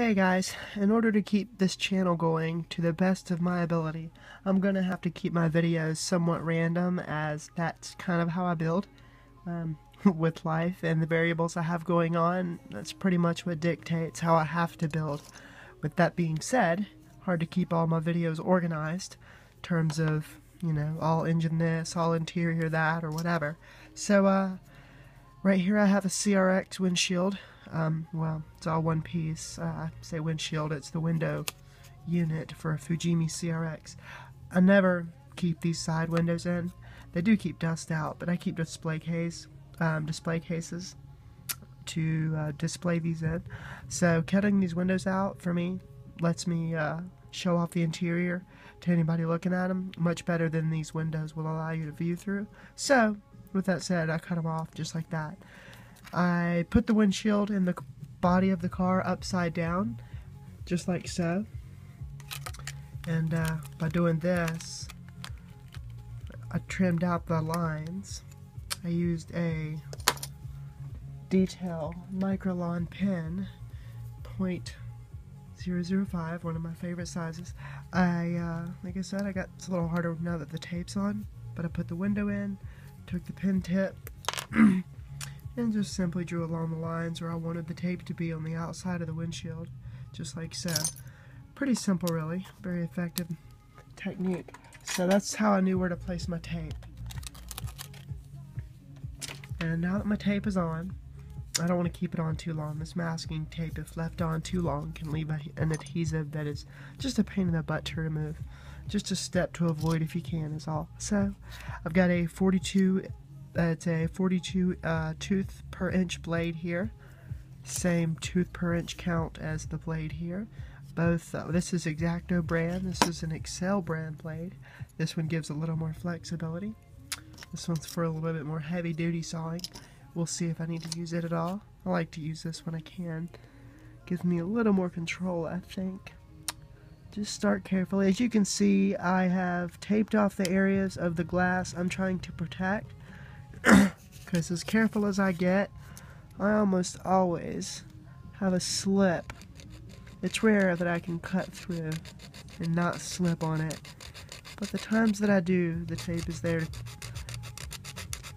Hey guys, in order to keep this channel going to the best of my ability, I'm going to have to keep my videos somewhat random, as that's kind of how I build with life and the variables I have going on. That's pretty much what dictates how I have to build. With that being said, hard to keep all my videos organized in terms of, you know, all engine this, all interior that, or whatever. So right here I have a CRX windshield. Well, it's all one piece. I say windshield, it's the window unit for a Fujimi CRX. I never keep these side windows in. They do keep dust out, but I keep display cases to display these in. So cutting these windows out for me lets me show off the interior to anybody looking at them much better than these windows will allow you to view through. So with that said, I cut them off just like that. I put the windshield in the body of the car upside down, just like so. And by doing this, I trimmed out the lines. I used a detail microlon pen, .005, one of my favorite sizes. Like I said, it's a little harder now that the tape's on, but I put the window in, took the pen tip, and just simply drew along the lines where I wanted the tape to be on the outside of the windshield, just like so. Pretty simple, really. Very effective technique. So that's how I knew where to place my tape. And now that my tape is on, I don't want to keep it on too long. This masking tape, if left on too long, can leave an adhesive that is just a pain in the butt to remove. Just a step to avoid if you can is all. So I've got a 42 tooth per inch blade here. Same tooth per inch count as the blade here. Both, this is X-Acto brand, this is an Excel brand blade. This one gives a little more flexibility. This one's for a little bit more heavy duty sawing. We'll see if I need to use it at all. I like to use this when I can. Gives me a little more control, I think. Just start carefully. As you can see, I have taped off the areas of the glass I'm trying to protect. Because as careful as I get, I almost always have a slip. It's rare that I can cut through and not slip on it, but the times that I do, the tape is there to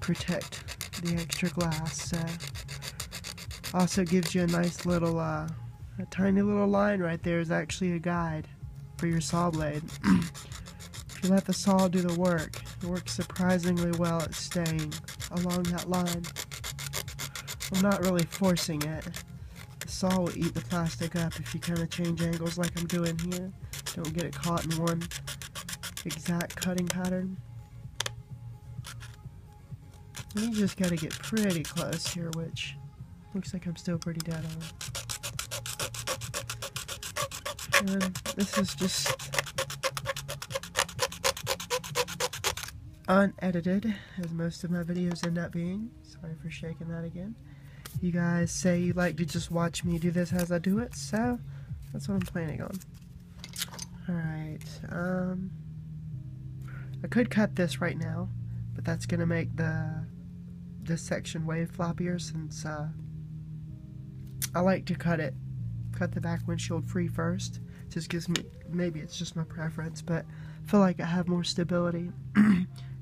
protect the extra glass. So also gives you a nice little a tiny little line right there is actually a guide for your saw blade. If you let the saw do the work, it works surprisingly well at staying along that line. I'm not really forcing it. The saw will eat the plastic up if you kind of change angles like I'm doing here. Don't get it caught in one exact cutting pattern. You just gotta get pretty close here, which looks like I'm still pretty dead on. And this is just unedited, as most of my videos end up being. Sorry for shaking that again. You guys say you like to just watch me do this as I do it, so that's what I'm planning on. Alright, I could cut this right now, but that's gonna make this section way floppier, since I like to cut the back windshield free first. It just gives me, maybe it's just my preference, but I feel like I have more stability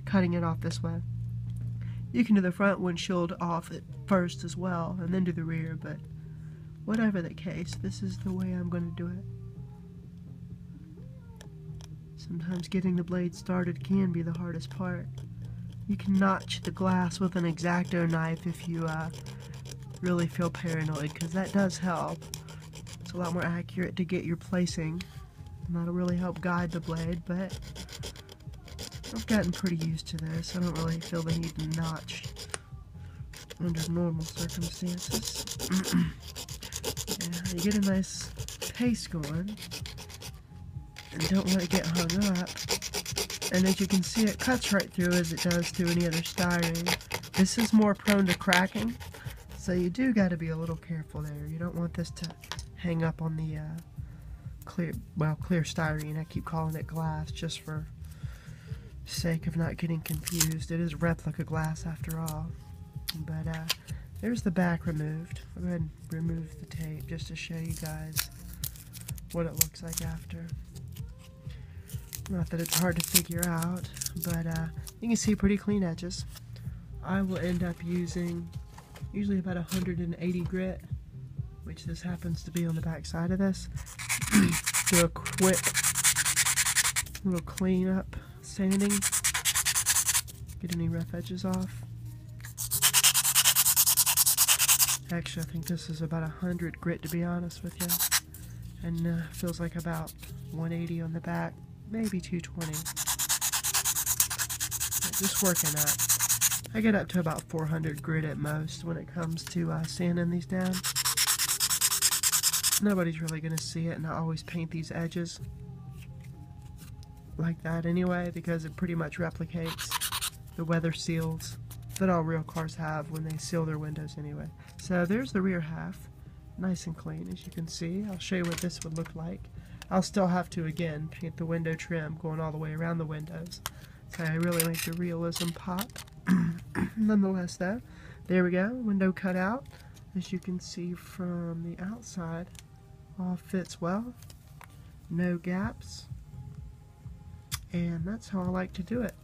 cutting it off this way. You can do the front windshield off at first as well, and then do the rear, but whatever the case, this is the way I'm going to do it. Sometimes getting the blade started can be the hardest part. You can notch the glass with an X-Acto knife if you really feel paranoid, because that does help. It's a lot more accurate to get your placing, and that'll really help guide the blade, but I've gotten pretty used to this. I don't really feel the need to notch under normal circumstances. Yeah, you get a nice pace going, and don't let it get hung up. And as you can see, it cuts right through as it does through any other styrene. This is more prone to cracking, so you do got to be a little careful there. You don't want this to hang up on the clear styrene. I keep calling it glass just for sake of not getting confused. It is replica glass after all. But there's the back removed. I'll go ahead and remove the tape just to show you guys what it looks like after. Not that it's hard to figure out, but you can see pretty clean edges. I will end up using usually about 180 grit, which this happens to be on the back side of this. Do a quick little clean up sanding, get any rough edges off. Actually, I think this is about 100 grit, to be honest with you, and feels like about 180 on the back, maybe 220. Just working up. I get up to about 400 grit at most when it comes to sanding these down. Nobody's really going to see it, and I always paint these edges like that anyway, because it pretty much replicates the weather seals that all real cars have when they seal their windows anyway. So there's the rear half, nice and clean as you can see. I'll show you what this would look like. I'll still have to again paint the window trim going all the way around the windows, so I really make the realism pop. Nonetheless though, there we go, window cut out. As you can see from the outside, all fits well, no gaps, and that's how I like to do it.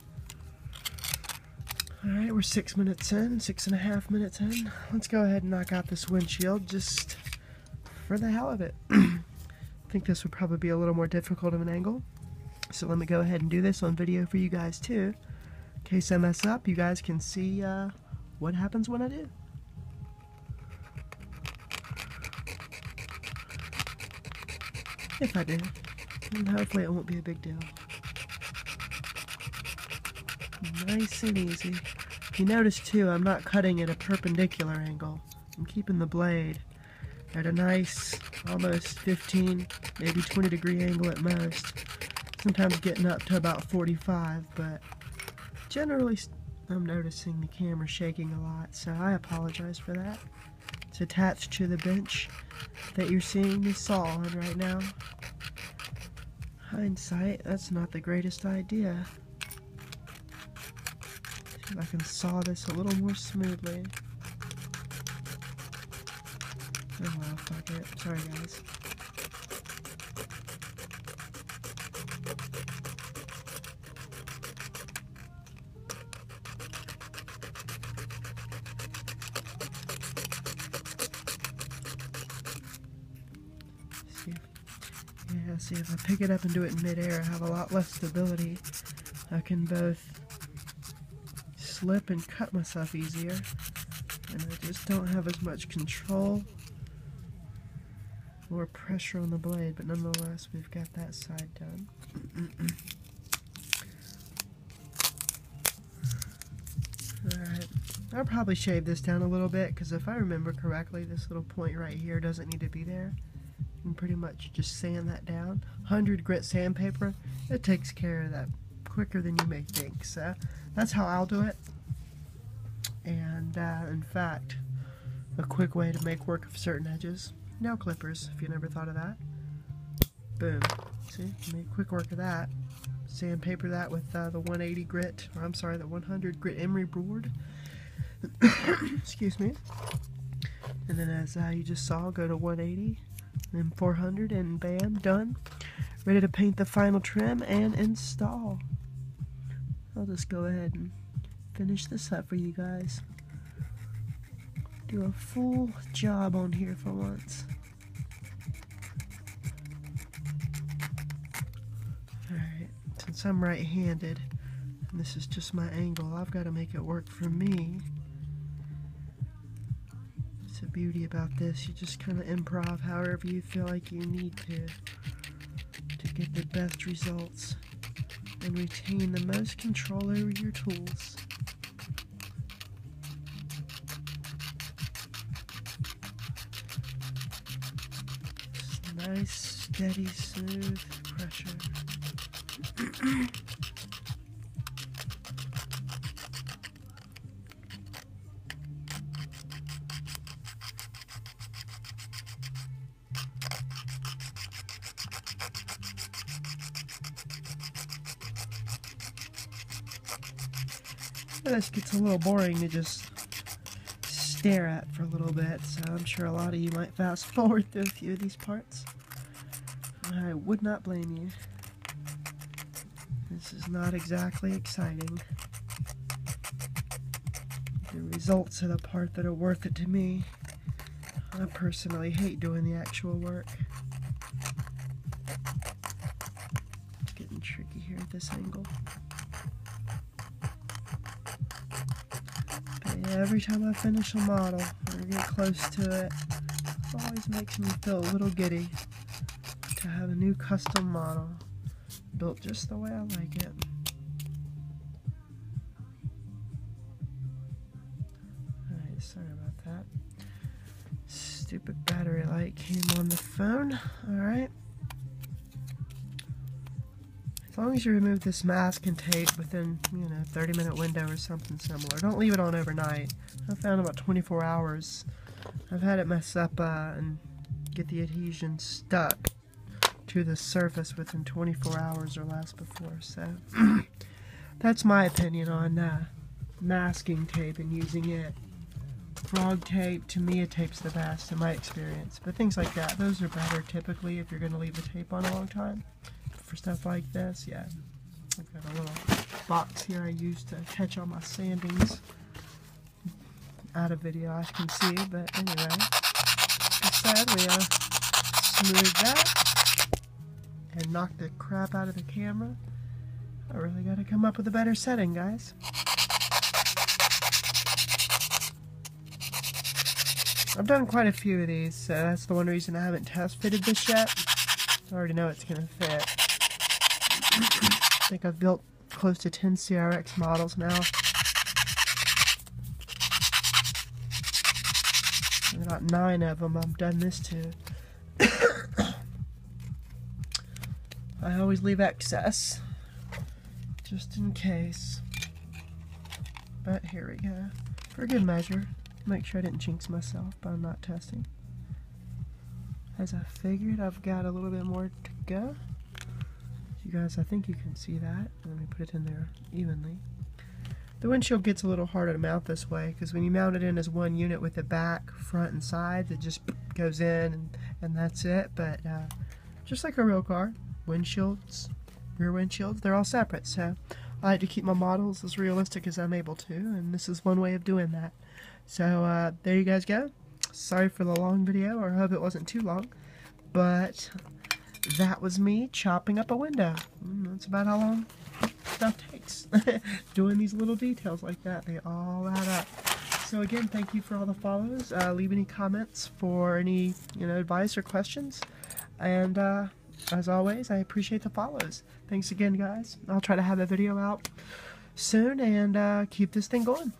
Alright, we're 6 minutes in, 6.5 minutes in. Let's go ahead and knock out this windshield just for the hell of it. I think this would probably be a little more difficult of an angle, so let me go ahead and do this on video for you guys too. In case I mess up, you guys can see what happens when I do. If I do, and hopefully it won't be a big deal. Nice and easy. You notice too, I'm not cutting at a perpendicular angle. I'm keeping the blade at a nice, almost 15, maybe 20 degree angle at most. Sometimes getting up to about 45, but generally I'm noticing the camera shaking a lot, so I apologize for that. It's attached to the bench that you're seeing the saw on right now. Hindsight, that's not the greatest idea. See if I can saw this a little more smoothly. Oh well, fuck it. Sorry guys. See if I pick it up and do it in midair, I have a lot less stability. I can both slip and cut myself easier, and I just don't have as much control or pressure on the blade, but nonetheless we've got that side done. Alright, I'll probably shave this down a little bit, because if I remember correctly, this little point right here doesn't need to be there. And pretty much just sand that down. 100 grit sandpaper, it takes care of that quicker than you may think. So that's how I'll do it. And in fact, a quick way to make work of certain edges, nail clippers, if you never thought of that. Boom. See, make quick work of that. Sandpaper that with the 180 grit, or I'm sorry, the 100 grit emery board. Excuse me. And then as you just saw, go to 180. Then 400, and bam, done. Ready to paint the final trim and install. I'll just go ahead and finish this up for you guys. Do a full job on here for once. Alright, since I'm right-handed, and this is just my angle, I've got to make it work for me. The beauty about this, you just kind of improv however you feel like you need to get the best results and retain the most control over your tools. Just nice, steady, smooth pressure. This gets a little boring to just stare at for a little bit, so I'm sure a lot of you might fast forward through a few of these parts. I would not blame you. This is not exactly exciting. The results are the part that are worth it to me. I personally hate doing the actual work. It's getting tricky here at this angle. But yeah, every time I finish a model or get close to it, it always makes me feel a little giddy to have a new custom model built just the way I like it. Alright, sorry about that. Stupid battery light came on the phone. Alright. As long as you remove this masking tape within, 30-minute window or something similar. Don't leave it on overnight. I found about 24 hours. I've had it mess up and get the adhesion stuck to the surface within 24 hours or less before. So that's my opinion on masking tape and using it. Frog tape, Tamiya tape's the best in my experience. But things like that, those are better typically if you're going to leave the tape on a long time. For stuff like this, yeah. I've got a little box here I use to catch all my sandings. Out of video I can see, but anyway. Like I said, we smooth that and knock the crap out of the camera. I really got to come up with a better setting, guys. I've done quite a few of these, so that's the one reason I haven't test fitted this yet. I already know it's going to fit. I think I've built close to 10 CRX models now. And about 9 of them I've done this to. I always leave excess, just in case. But here we go. For good measure. Make sure I didn't jinx myself by not testing. As I figured, I've got a little bit more to go. You guys, I think you can see that. Let me put it in there evenly. The windshield gets a little harder to mount this way because when you mount it in as one unit with the back, front, and sides, it just goes in and that's it. But just like a real car, windshields, rear windshields, they're all separate. So I like to keep my models as realistic as I'm able to, and this is one way of doing that. So there you guys go. Sorry for the long video, or I hope it wasn't too long, but that was me chopping up a window. That's about how long stuff takes. Doing these little details like that, they all add up. So again, thank you for all the follows. Leave any comments for any advice or questions, and as always, I appreciate the follows. Thanks again, guys. I'll try to have a video out soon and keep this thing going.